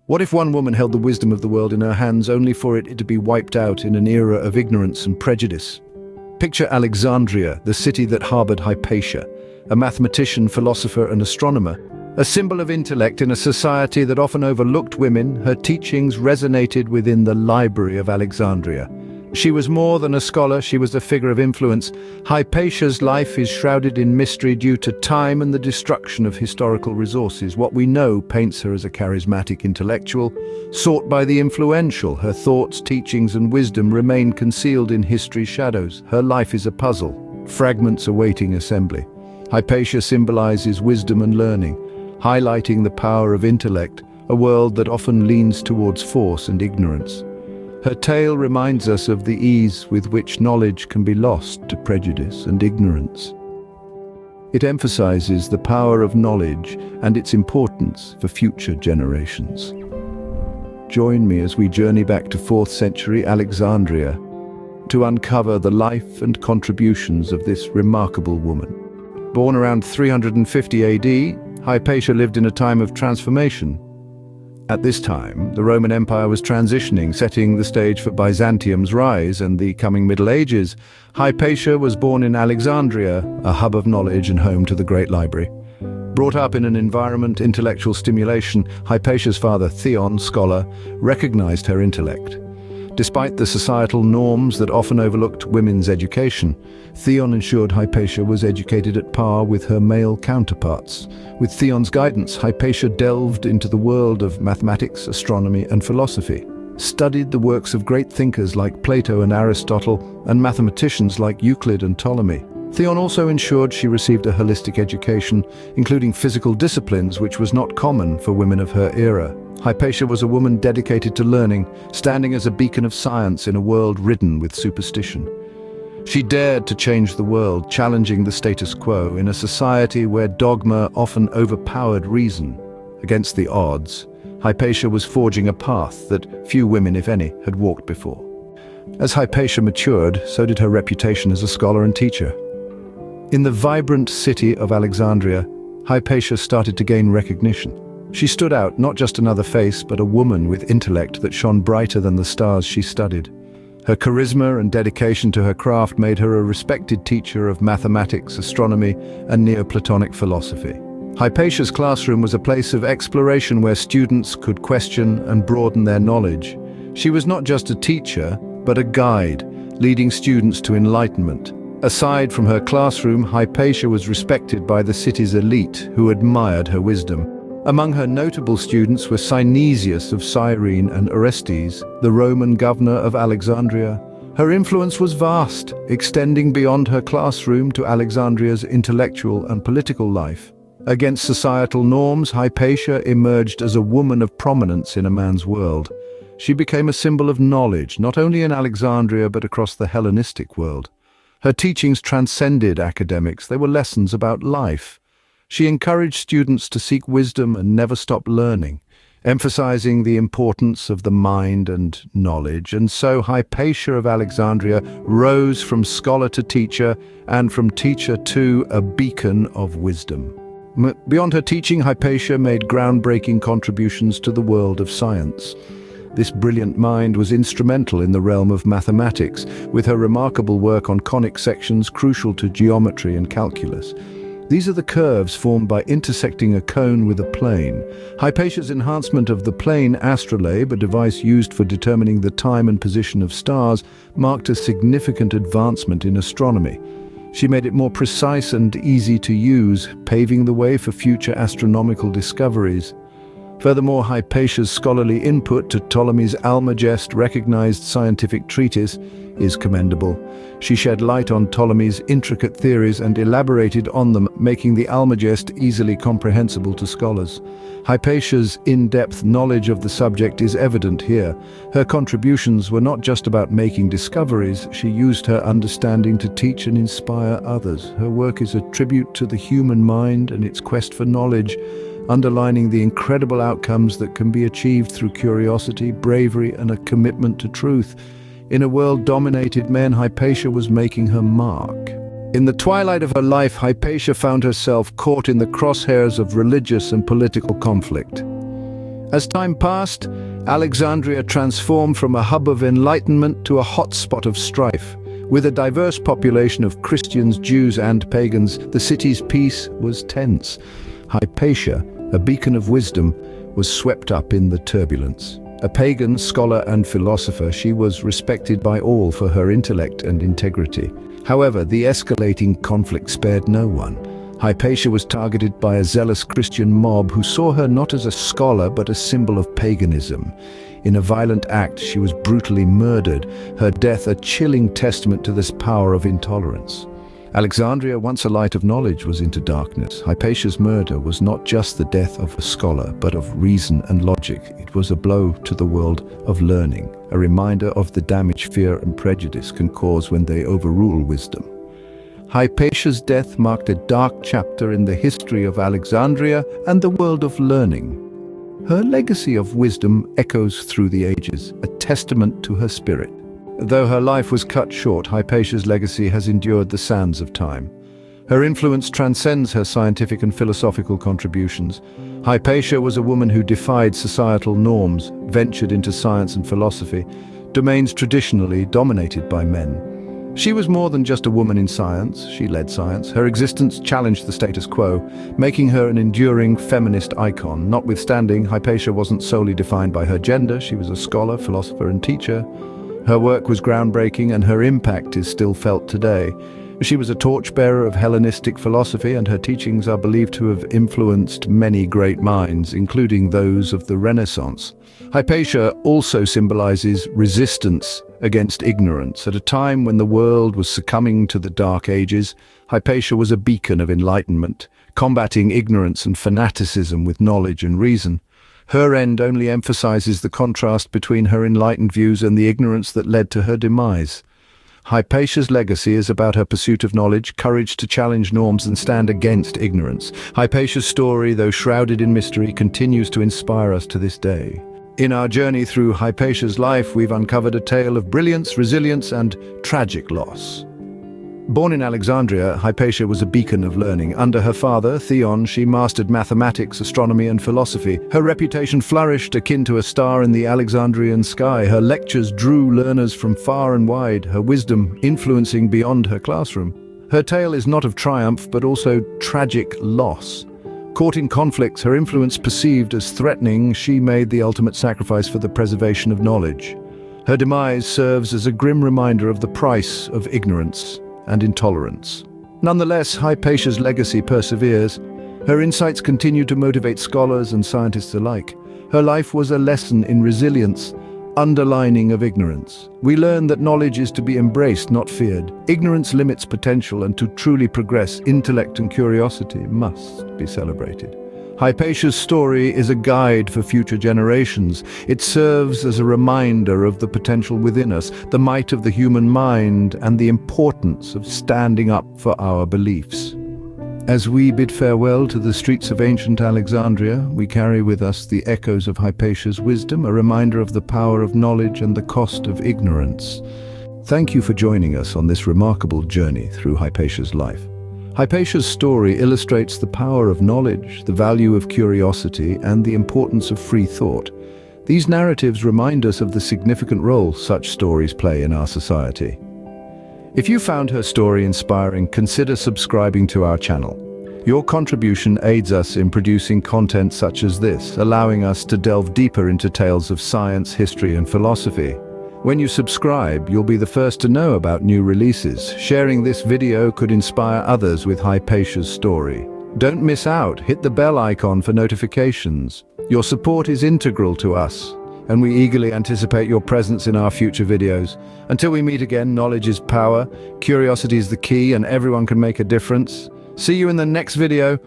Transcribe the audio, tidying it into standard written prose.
What if one woman held the wisdom of the world in her hands only for it to be wiped out in an era of ignorance and prejudice? Picture Alexandria, the city that harbored Hypatia, a mathematician, philosopher, and astronomer. A symbol of intellect in a society that often overlooked women, her teachings resonated within the Library of Alexandria. She was more than a scholar, she was a figure of influence. Hypatia's life is shrouded in mystery due to time and the destruction of historical resources. What we know paints her as a charismatic intellectual, sought by the influential. Her thoughts, teachings, and wisdom remain concealed in history's shadows. Her life is a puzzle, fragments awaiting assembly. Hypatia symbolizes wisdom and learning, highlighting the power of intellect, a world that often leans towards force and ignorance. Her tale reminds us of the ease with which knowledge can be lost to prejudice and ignorance. It emphasizes the power of knowledge and its importance for future generations. Join me as we journey back to 4th century Alexandria to uncover the life and contributions of this remarkable woman. Born around 350 AD, Hypatia lived in a time of transformation. At this time, the Roman Empire was transitioning, setting the stage for Byzantium's rise and the coming Middle Ages. Hypatia was born in Alexandria, a hub of knowledge and home to the Great Library. Brought up in an environment of intellectual stimulation, Hypatia's father, Theon, scholar, recognized her intellect. Despite the societal norms that often overlooked women's education, Theon ensured Hypatia was educated at par with her male counterparts. With Theon's guidance, Hypatia delved into the world of mathematics, astronomy, and philosophy, studied the works of great thinkers like Plato and Aristotle, and mathematicians like Euclid and Ptolemy. Theon also ensured she received a holistic education, including physical disciplines, which was not common for women of her era. Hypatia was a woman dedicated to learning, standing as a beacon of science in a world ridden with superstition. She dared to change the world, challenging the status quo in a society where dogma often overpowered reason. Against the odds, Hypatia was forging a path that few women, if any, had walked before. As Hypatia matured, so did her reputation as a scholar and teacher. In the vibrant city of Alexandria, Hypatia started to gain recognition. She stood out, not just another face, but a woman with intellect that shone brighter than the stars she studied. Her charisma and dedication to her craft made her a respected teacher of mathematics, astronomy, and Neoplatonic philosophy. Hypatia's classroom was a place of exploration where students could question and broaden their knowledge. She was not just a teacher, but a guide, leading students to enlightenment. Aside from her classroom, Hypatia was respected by the city's elite, who admired her wisdom. Among her notable students were Synesius of Cyrene and Orestes, the Roman governor of Alexandria. Her influence was vast, extending beyond her classroom to Alexandria's intellectual and political life. Against societal norms, Hypatia emerged as a woman of prominence in a man's world. She became a symbol of knowledge, not only in Alexandria but across the Hellenistic world. Her teachings transcended academics. They were lessons about life. She encouraged students to seek wisdom and never stop learning, emphasizing the importance of the mind and knowledge. And so Hypatia of Alexandria rose from scholar to teacher, and from teacher to a beacon of wisdom. Beyond her teaching, Hypatia made groundbreaking contributions to the world of science. This brilliant mind was instrumental in the realm of mathematics, with her remarkable work on conic sections crucial to geometry and calculus. These are the curves formed by intersecting a cone with a plane. Hypatia's enhancement of the plane astrolabe, a device used for determining the time and position of stars, marked a significant advancement in astronomy. She made it more precise and easy to use, paving the way for future astronomical discoveries. Furthermore, Hypatia's scholarly input to Ptolemy's Almagest, recognized scientific treatise, is commendable. She shed light on Ptolemy's intricate theories and elaborated on them, making the Almagest easily comprehensible to scholars. Hypatia's in-depth knowledge of the subject is evident here. Her contributions were not just about making discoveries, she used her understanding to teach and inspire others. Her work is a tribute to the human mind and its quest for knowledge, underlining the incredible outcomes that can be achieved through curiosity, bravery, and a commitment to truth. In a world dominated by men, Hypatia was making her mark. In the twilight of her life, Hypatia found herself caught in the crosshairs of religious and political conflict. As time passed, Alexandria transformed from a hub of enlightenment to a hotspot of strife. With a diverse population of Christians, Jews, and pagans, the city's peace was tense. Hypatia, a beacon of wisdom, was swept up in the turbulence. A pagan scholar and philosopher, she was respected by all for her intellect and integrity. However, the escalating conflict spared no one. Hypatia was targeted by a zealous Christian mob who saw her not as a scholar but a symbol of paganism. In a violent act, she was brutally murdered, her death a chilling testament to this power of intolerance. Alexandria, once a light of knowledge, was into darkness. Hypatia's murder was not just the death of a scholar, but of reason and logic. It was a blow to the world of learning, a reminder of the damage fear and prejudice can cause when they overrule wisdom. Hypatia's death marked a dark chapter in the history of Alexandria and the world of learning. Her legacy of wisdom echoes through the ages, a testament to her spirit. Though her life was cut short, Hypatia's legacy has endured the sands of time. Her influence transcends her scientific and philosophical contributions. Hypatia was a woman who defied societal norms, ventured into science and philosophy, domains traditionally dominated by men. She was more than just a woman in science, she led science. Her existence challenged the status quo, making her an enduring feminist icon. Notwithstanding, Hypatia wasn't solely defined by her gender, she was a scholar, philosopher, and teacher. Her work was groundbreaking and her impact is still felt today. She was a torchbearer of Hellenistic philosophy and her teachings are believed to have influenced many great minds, including those of the Renaissance. Hypatia also symbolizes resistance against ignorance. At a time when the world was succumbing to the Dark Ages, Hypatia was a beacon of enlightenment, combating ignorance and fanaticism with knowledge and reason. Her end only emphasizes the contrast between her enlightened views and the ignorance that led to her demise. Hypatia's legacy is about her pursuit of knowledge, courage to challenge norms and stand against ignorance. Hypatia's story, though shrouded in mystery, continues to inspire us to this day. In our journey through Hypatia's life, we've uncovered a tale of brilliance, resilience, and tragic loss. Born in Alexandria, Hypatia was a beacon of learning. Under her father, Theon, she mastered mathematics, astronomy, and philosophy. Her reputation flourished, akin to a star in the Alexandrian sky. Her lectures drew learners from far and wide, her wisdom influencing beyond her classroom. Her tale is not of triumph, but also tragic loss. Caught in conflicts, her influence perceived as threatening, she made the ultimate sacrifice for the preservation of knowledge. Her demise serves as a grim reminder of the price of ignorance and intolerance. Nonetheless, Hypatia's legacy perseveres. Her insights continue to motivate scholars and scientists alike. Her life was a lesson in resilience, underlining of ignorance. We learn that knowledge is to be embraced, not feared. Ignorance limits potential, and to truly progress, intellect and curiosity must be celebrated. Hypatia's story is a guide for future generations. It serves as a reminder of the potential within us, the might of the human mind, and the importance of standing up for our beliefs. As we bid farewell to the streets of ancient Alexandria, we carry with us the echoes of Hypatia's wisdom, a reminder of the power of knowledge and the cost of ignorance. Thank you for joining us on this remarkable journey through Hypatia's life. Hypatia's story illustrates the power of knowledge, the value of curiosity, and the importance of free thought. These narratives remind us of the significant role such stories play in our society. If you found her story inspiring, consider subscribing to our channel. Your contribution aids us in producing content such as this, allowing us to delve deeper into tales of science, history, and philosophy. When you subscribe, you'll be the first to know about new releases. Sharing this video could inspire others with Hypatia's story. Don't miss out, hit the bell icon for notifications. Your support is integral to us, and we eagerly anticipate your presence in our future videos. Until we meet again, knowledge is power, curiosity is the key, and everyone can make a difference. See you in the next video.